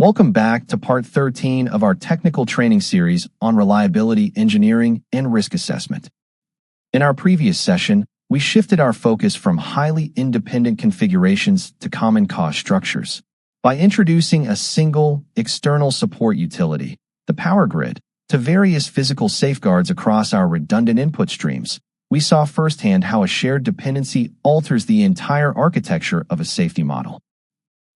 Welcome back to part 13 of our technical training series on reliability engineering and risk assessment. In our previous session, we shifted our focus from highly independent configurations to common cause structures. By introducing a single, external support utility, the power grid, to various physical safeguards across our redundant input streams, we saw firsthand how a shared dependency alters the entire architecture of a safety model.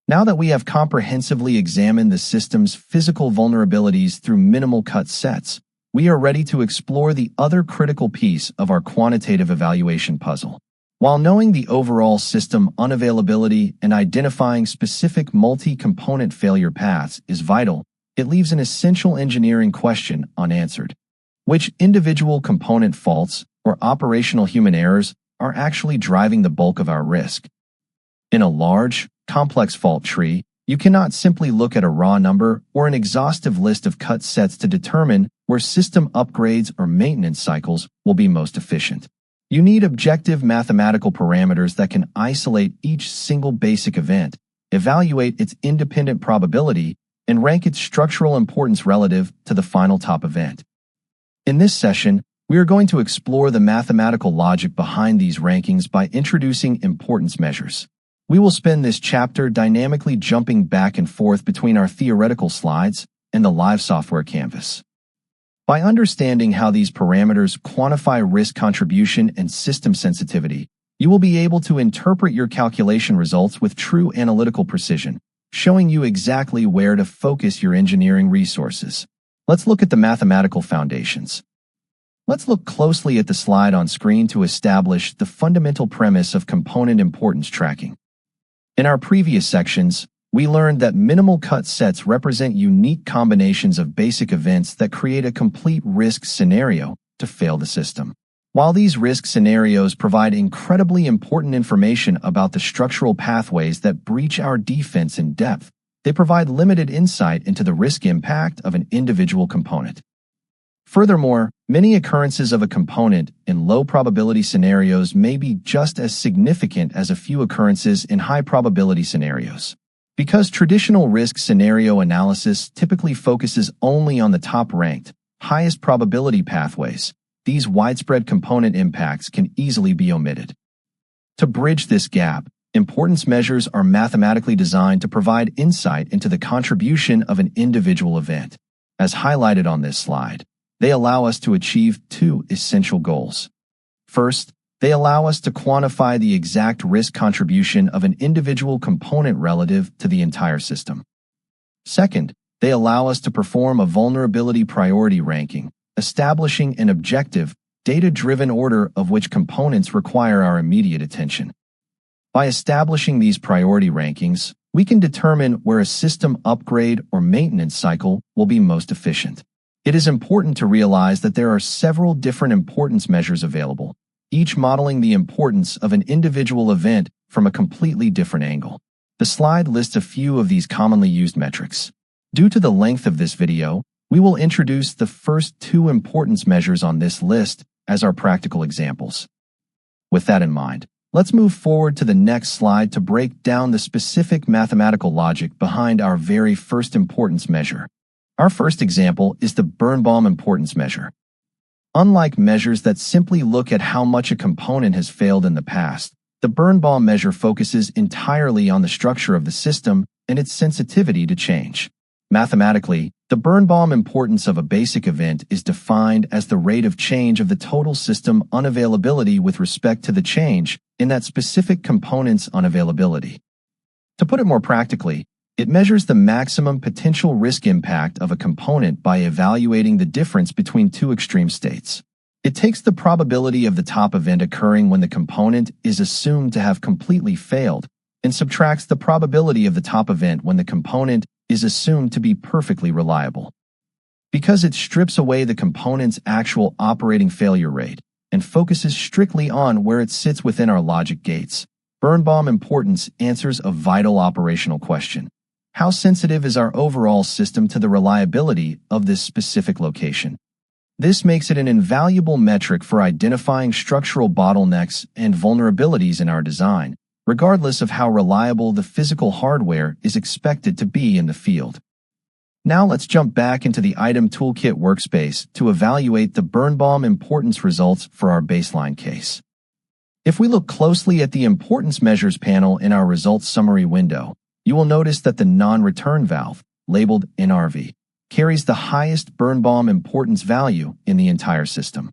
Now that we have comprehensively examined the system's physical vulnerabilities through minimal cut sets, we are ready to explore the other critical piece of our quantitative evaluation puzzle. While knowing the overall system unavailability and identifying specific multi-component failure paths is vital, it leaves an essential engineering question unanswered. Which individual component faults or operational human errors are actually driving the bulk of our risk? In a large, complex fault tree, you cannot simply look at a raw number or an exhaustive list of cut sets to determine where system upgrades or maintenance cycles will be most efficient. You need objective mathematical parameters that can isolate each single basic event, evaluate its independent probability, and rank its structural importance relative to the final top event. In this session, we are going to explore the mathematical logic behind these rankings by introducing importance measures. We will spend this chapter dynamically jumping back and forth between our theoretical slides and the live software canvas. By understanding how these parameters quantify risk contribution and system sensitivity, you will be able to interpret your calculation results with true analytical precision, showing you exactly where to focus your engineering resources. Let's look at the mathematical foundations. Let's look closely at the slide on screen to establish the fundamental premise of component importance tracking. In our previous sections, we learned that minimal cut sets represent unique combinations of basic events that create a complete risk scenario to fail the system. While these risk scenarios provide incredibly important information about the structural pathways that breach our defense in depth, they provide limited insight into the risk impact of an individual component. Furthermore, many occurrences of a component in low-probability scenarios may be just as significant as a few occurrences in high-probability scenarios. Because traditional risk scenario analysis typically focuses only on the top-ranked, highest probability pathways, these widespread component impacts can easily be omitted. To bridge this gap, importance measures are mathematically designed to provide insight into the contribution of an individual event. As highlighted on this slide, they allow us to achieve two essential goals. First, they allow us to quantify the exact risk contribution of an individual component relative to the entire system. Second, they allow us to perform a vulnerability priority ranking, establishing an objective, data-driven order of which components require our immediate attention. By establishing these priority rankings, we can determine where a system upgrade or maintenance cycle will be most efficient. It is important to realize that there are several different importance measures available, each modeling the importance of an individual event from a completely different angle. The slide lists a few of these commonly used metrics. Due to the length of this video, we will introduce the first two importance measures on this list as our practical examples. With that in mind, let's move forward to the next slide to break down the specific mathematical logic behind our very first importance measure. Our first example is the Birnbaum importance measure. Unlike measures that simply look at how much a component has failed in the past, the Birnbaum measure focuses entirely on the structure of the system and its sensitivity to change. Mathematically, the Birnbaum importance of a basic event is defined as the rate of change of the total system unavailability with respect to the change in that specific component's unavailability. To put it more practically, it measures the maximum potential risk impact of a component by evaluating the difference between two extreme states. It takes the probability of the top event occurring when the component is assumed to have completely failed and subtracts the probability of the top event when the component is assumed to be perfectly reliable. Because it strips away the component's actual operating failure rate and focuses strictly on where it sits within our logic gates, Birnbaum importance answers a vital operational question. How sensitive is our overall system to the reliability of this specific location? This makes it an invaluable metric for identifying structural bottlenecks and vulnerabilities in our design, regardless of how reliable the physical hardware is expected to be in the field. Now let's jump back into the Item Toolkit workspace to evaluate the Birnbaum importance results for our baseline case. If we look closely at the Importance Measures panel in our Results Summary window, you will notice that the non-return valve, labeled NRV, carries the highest Birnbaum importance value in the entire system.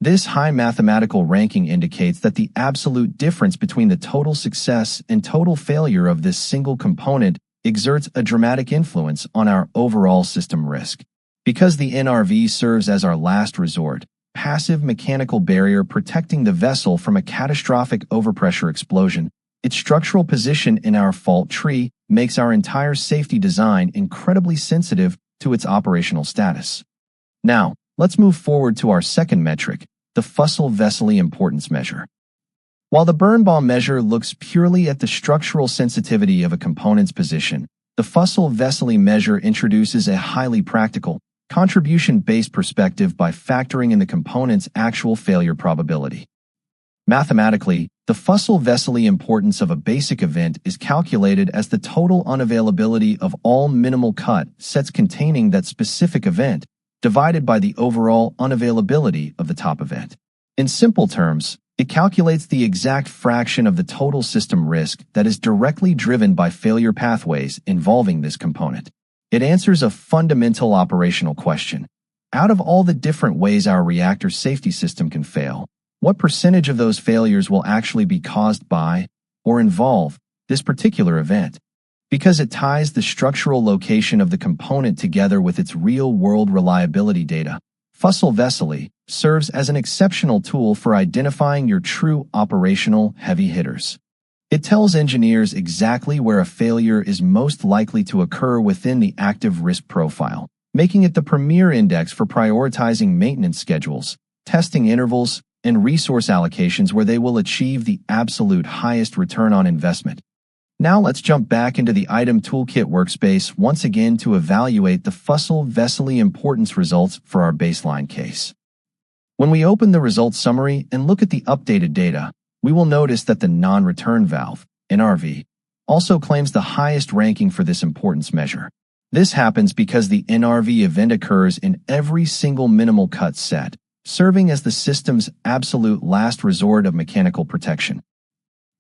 This high mathematical ranking indicates that the absolute difference between the total success and total failure of this single component exerts a dramatic influence on our overall system risk. Because the NRV serves as our last resort, passive mechanical barrier protecting the vessel from a catastrophic overpressure explosion, its structural position in our fault tree makes our entire safety design incredibly sensitive to its operational status. Now, let's move forward to our second metric, the Fussell-Vesely importance measure. While the Birnbaum measure looks purely at the structural sensitivity of a component's position, the Fussell-Vesely measure introduces a highly practical, contribution-based perspective by factoring in the component's actual failure probability. Mathematically, the Fussell-Vesely importance of a basic event is calculated as the total unavailability of all minimal cut sets containing that specific event, divided by the overall unavailability of the top event. In simple terms, it calculates the exact fraction of the total system risk that is directly driven by failure pathways involving this component. It answers a fundamental operational question. Out of all the different ways our reactor safety system can fail, what percentage of those failures will actually be caused by or involve this particular event? Because it ties the structural location of the component together with its real-world reliability data, Fussell-Vesely serves as an exceptional tool for identifying your true operational heavy hitters. It tells engineers exactly where a failure is most likely to occur within the active risk profile, making it the premier index for prioritizing maintenance schedules, testing intervals, and resource allocations where they will achieve the absolute highest return on investment. Now let's jump back into the Item Toolkit workspace once again to evaluate the Fussell-Vesely importance results for our baseline case. When we open the results summary and look at the updated data, we will notice that the non-return valve, NRV, also claims the highest ranking for this importance measure. This happens because the NRV event occurs in every single minimal cut set, serving as the system's absolute last resort of mechanical protection.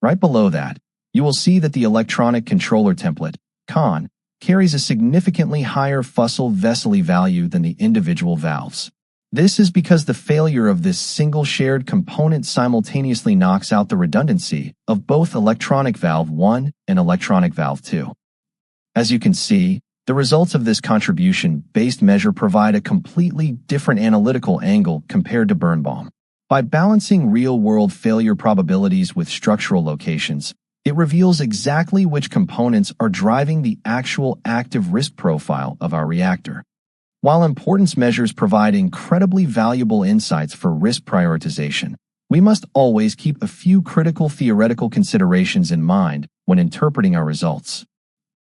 Right below that, you will see that the electronic controller template, CON, carries a significantly higher Fussell-Vesely value than the individual valves. This is because the failure of this single shared component simultaneously knocks out the redundancy of both electronic valve 1 and electronic valve 2. As you can see, the results of this contribution-based measure provide a completely different analytical angle compared to Birnbaum. By balancing real-world failure probabilities with structural locations, it reveals exactly which components are driving the actual active risk profile of our reactor. While importance measures provide incredibly valuable insights for risk prioritization, we must always keep a few critical theoretical considerations in mind when interpreting our results.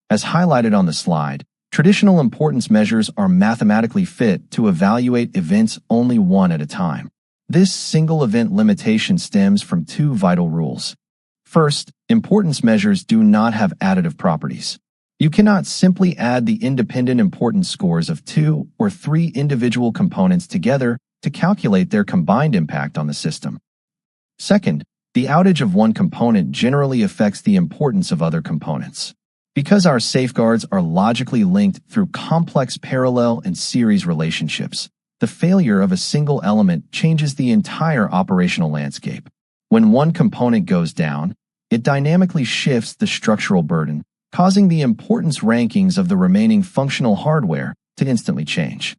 As highlighted on the slide, traditional importance measures are mathematically fit to evaluate events only one at a time. This single event limitation stems from two vital rules. First, importance measures do not have additive properties. You cannot simply add the independent importance scores of 2 or 3 individual components together to calculate their combined impact on the system. Second, the outage of one component generally affects the importance of other components. Because our safeguards are logically linked through complex parallel and series relationships, the failure of a single element changes the entire operational landscape. When one component goes down, it dynamically shifts the structural burden, causing the importance rankings of the remaining functional hardware to instantly change.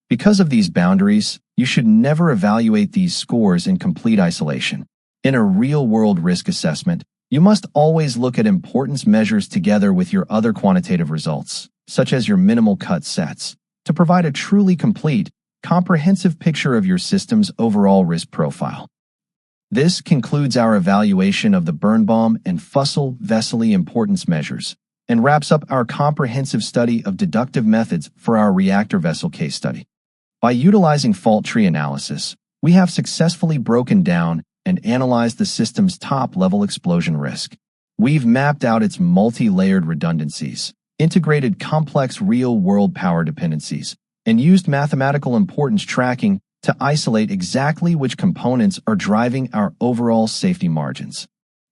Because of these boundaries, you should never evaluate these scores in complete isolation. In a real-world risk assessment, you must always look at importance measures together with your other quantitative results, such as your minimal cut sets, to provide a truly complete, comprehensive picture of your system's overall risk profile. This concludes our evaluation of the Birnbaum and Fussell-Vesely importance measures and wraps up our comprehensive study of deductive methods for our reactor vessel case study. By utilizing fault tree analysis, we have successfully broken down and analyzed the system's top-level explosion risk. We've mapped out its multi-layered redundancies, integrated complex real-world power dependencies, and used mathematical importance tracking to isolate exactly which components are driving our overall safety margins.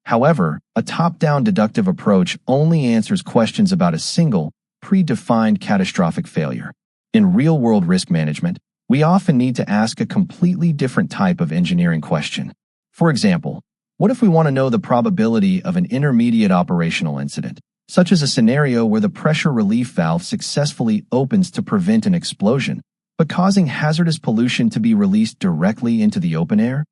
However, a top-down deductive approach only answers questions about a single, predefined catastrophic failure. In real-world risk management, we often need to ask a completely different type of engineering question. For example, what if we want to know the probability of an intermediate operational incident, such as a scenario where the pressure relief valve successfully opens to prevent an explosion, but causing hazardous pollution to be released directly into the open air?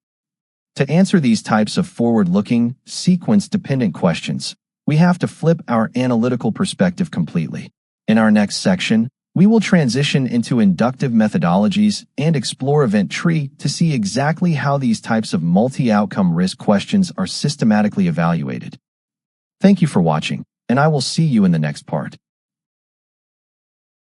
To answer these types of forward-looking, sequence-dependent questions, we have to flip our analytical perspective completely. In our next section, we will transition into inductive methodologies and explore event tree to see exactly how these types of multi-outcome risk questions are systematically evaluated. Thank you for watching, and I will see you in the next part.